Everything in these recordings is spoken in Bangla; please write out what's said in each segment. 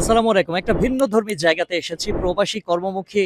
আসসালামু আলাইকুম। একটা ভিন্নধর্মী জায়গাতে এসেছি, প্রবাসী কর্মমুখী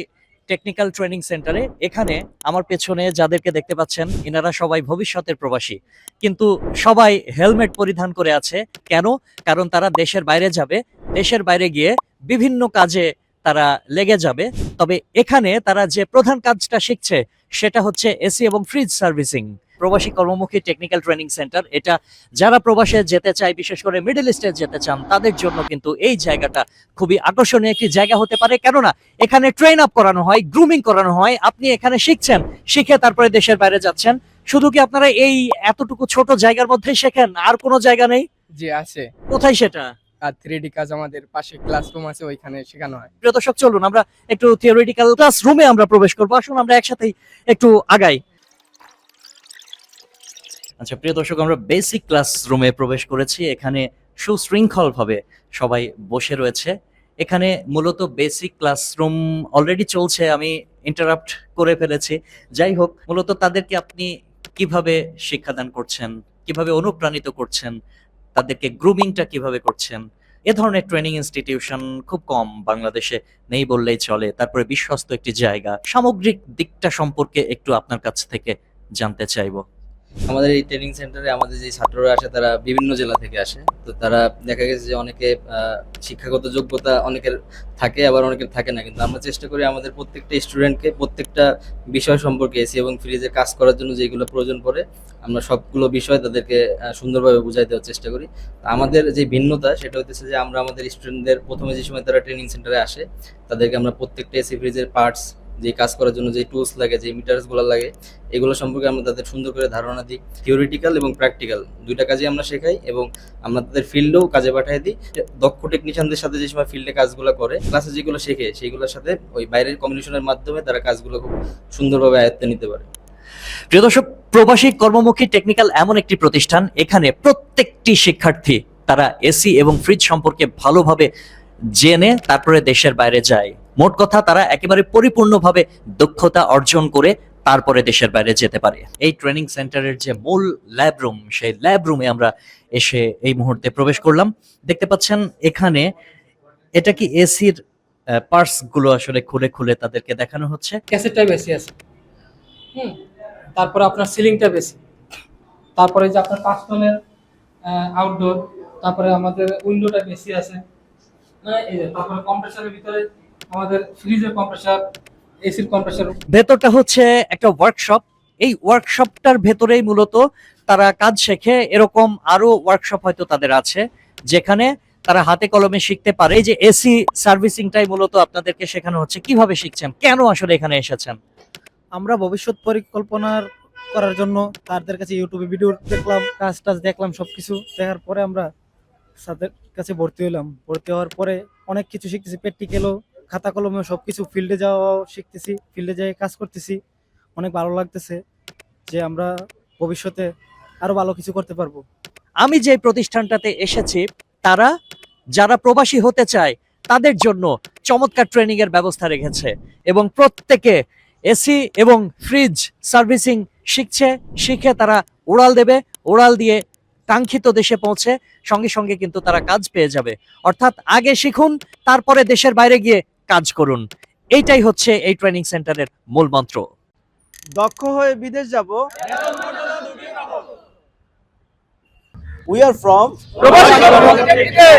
টেকনিক্যাল ট্রেনিং সেন্টারে। এখানে আমার পেছনে যাদেরকে দেখতে পাচ্ছেন, এনারা সবাই ভবিষ্যতের প্রবাসী। কিন্তু সবাই হেলমেট পরিধান করে আছে। কেন? কারণ তারা দেশের বাইরে যাবে। দেশের বাইরে গিয়ে বিভিন্ন কাজে তারা লেগে যাবে। তবে এখানে তারা যে প্রধান কাজটা শিখছে সেটা হচ্ছে এসি এবং ফ্রিজ সার্ভিসিং। প্রবাসী কর্মমুখী টেকনিক্যাল ট্রেনিং সেন্টার এটা যারা প্রবাসে যেতে চায়, বিশেষ করে মিডল ইস্টে যেতে চান, তাদের জন্য কিন্তু এই জায়গাটা খুবই আকর্ষণীয় একটি জায়গা হতে পারে। কেননা এখানে ট্রেন আপ করানো হয়, গ্রুমিং করানো হয়। আপনি এখানে শিখছেন, শিখে তারপরে দেশের বাইরে যাচ্ছেন। শুধু কি আপনারা এই এতটুকু ছোট জায়গার মধ্যেই শেখেন, আর কোনো জায়গা নেই? জি আছে। কোথায় সেটা? আর 3D কাজ আমাদের পাশে ক্লাসরুম আছে, ওইখানে শেখানো হয়। প্রিয় দর্শক, চলুন আমরা একটু থিওরিটিক্যাল ক্লাসরুমে আমরা প্রবেশ করবো। আসুন আমরা একসাথেই একটু আগাই। আচ্ছা প্রিয় দর্শক, আমরা বেসিক ক্লাসরুমে প্রবেশ করেছি। এখানে সুশৃঙ্খল ভাবে সবাই বসে রয়েছে। এখানে মূলত বেসিক ক্লাসরুম অলরেডি চলছে, আমি ইন্টারাপ্ট করে ফেলেছি। যাই হোক, মূলত তাদেরকে আপনি কিভাবে শিক্ষাদান করছেন, কিভাবে অনুপ্রাণিত করছেন, তাদেরকে গ্রুমিংটা কিভাবে করছেন, এ ধরনের ট্রেনিং ইনস্টিটিউশন খুব কম বাংলাদেশে, নেই বললেই চলে। তারপরে বিশ্বস্ত একটি জায়গা, সামগ্রিক দিকটা সম্পর্কে একটু আপনার কাছ থেকে জানতে চাইবো। আমাদের এই ট্রেনিং সেন্টারে আমাদের যে ছাত্ররা আসে তারা বিভিন্ন জেলা থেকে আসে। তো তারা দেখা গেছে যে অনেকে শিক্ষাগত যোগ্যতা অনেকের থাকে, আবার অনেকের থাকে না। কিন্তু আমরা চেষ্টা করি আমাদের প্রত্যেকটা স্টুডেন্টকে প্রত্যেকটা বিষয় সম্পর্কে এসি এবং ফ্রিজে কাজ করার জন্য যেগুলো প্রয়োজন পড়ে আমরা সবগুলো বিষয় তাদেরকে সুন্দরভাবে বুঝাই দেওয়ার চেষ্টা করি। আমাদের যে ভিন্নতা সেটা হচ্ছে যে আমরা আমাদের স্টুডেন্টদের প্রথমে যে সময় তারা ট্রেনিং সেন্টারে আসে তাদেরকে আমরা প্রত্যেকটা এসি ফ্রিজের পার্টস, যে কাজ করার জন্য যে টুলস লাগে, যে মিটারসগুলো লাগে, এগুলো সম্পর্কে আমরা তাদের সুন্দর করে ধারণা দিই। থিওরিটিক্যাল এবং প্র্যাকটিক্যাল দুইটা কাজে আমরা শেখাই এবং আমরা তাদের ফিল্ডেও কাজে পাঠিয়ে দিই। দক্ষ টেকনিশিয়ানদের সাথে যে সময় ফিল্ডে কাজগুলো করে, ক্লাসে যেগুলো শেখে সেইগুলোর সাথে ওই বাইরের কমিউনিকেশনের মাধ্যমে তারা কাজগুলো খুব সুন্দরভাবে আয়ত্তে নিতে পারে। প্রিয় দর্শক, প্রবাসী কর্মমুখী টেকনিক্যাল এমন একটি প্রতিষ্ঠান, এখানে প্রত্যেকটি শিক্ষার্থী তারা এসি এবং ফ্রিজ সম্পর্কে ভালোভাবে জেনে তারপরে দেশের বাইরে যায়। মোট কথা, তারা একেবারে পরিপূর্ণভাবে দক্ষতা অর্জন করে তারপরে দেশের বাইরে যেতে পারে। এই ট্রেনিং সেন্টারের যে মূল ল্যাব রুম, সেই ল্যাব রুমে আমরা এসে এই মুহূর্তে প্রবেশ করলাম। দেখতে পাচ্ছেন এখানে এটা কি এসির পার্টস গুলো আসলে খুলে খুলে তাদেরকে দেখানো হচ্ছে। ক্যাসেটটাই বেশি আছে। তারপরে আপনার সিলিংটা বেশি, তারপরে যে আপনার কাস্টমের আউটডোর, তারপরে আমাদের উইন্ডোটা বেশি আছে। এই যে তারপরে কম্প্রেসারের ভিতরে আমাদের ফ্রিজের কম্প্রেসার, এসির কম্প্রেসার। ভেতরটা হচ্ছে একটা ওয়ার্কশপ। এই ওয়ার্কশপটার ভেতরেই মূলত তারা কাজ শেখে। এরকম আরো ওয়ার্কশপ হয়তো তাদের আছে যেখানে তারা হাতে কলমে শিখতে পারে। এই যে এসি সার্ভিসিংটাই মূলত আপনাদেরকে শেখানো হচ্ছে। কিভাবে শিখছেন, কেন আসলে এখানে এসেছেন? আমরা ভবিষ্যৎ পরিকল্পনার করার জন্য তাদের কাছে ইউটিউবে ভিডিও দেখলাম, কাজ টাজ দেখলাম, সবকিছু দেখার পরে আমরা তাদের কাছে ভর্তি হলাম। ভর্তি হওয়ার পরে অনেক কিছু শিখতেছি, প্র্যাকটিক্যালও, খাতা কলমেও সবকিছু, ফিল্ডে যাওয়াও শিখতেছি, ফিল্ডে যেয়ে কাজ করতেছি। অনেক ভালো লাগতেছে যে আমরা ভবিষ্যতে আরো ভালো কিছু করতে পারবো। আমি যে প্রতিষ্ঠানটাতে এসেছি, তারা যারা প্রবাসী হতে চায় তাদের জন্য চমৎকার ট্রেনিং এর ব্যবস্থা রেখেছে এবং প্রত্যেকে এসি এবং ফ্রিজ সার্ভিসিং শিখছে। শিখে তারা ওড়াল দেবে, ওড়াল দিয়ে কাঙ্ক্ষিত দেশে পৌঁছে সঙ্গে সঙ্গে কিন্তু তারা কাজ পেয়ে যাবে। অর্থাৎ আগে শিখুন, তারপরে দেশের বাইরে গিয়ে কাজ করুন। এইটাই হচ্ছে এই ট্রেনিং সেন্টারের মূল মন্ত্র। দক্ষ হয়ে বিদেশ যাব। We are from প্রবাসী কর্মমুখী টেকনিক্যাল।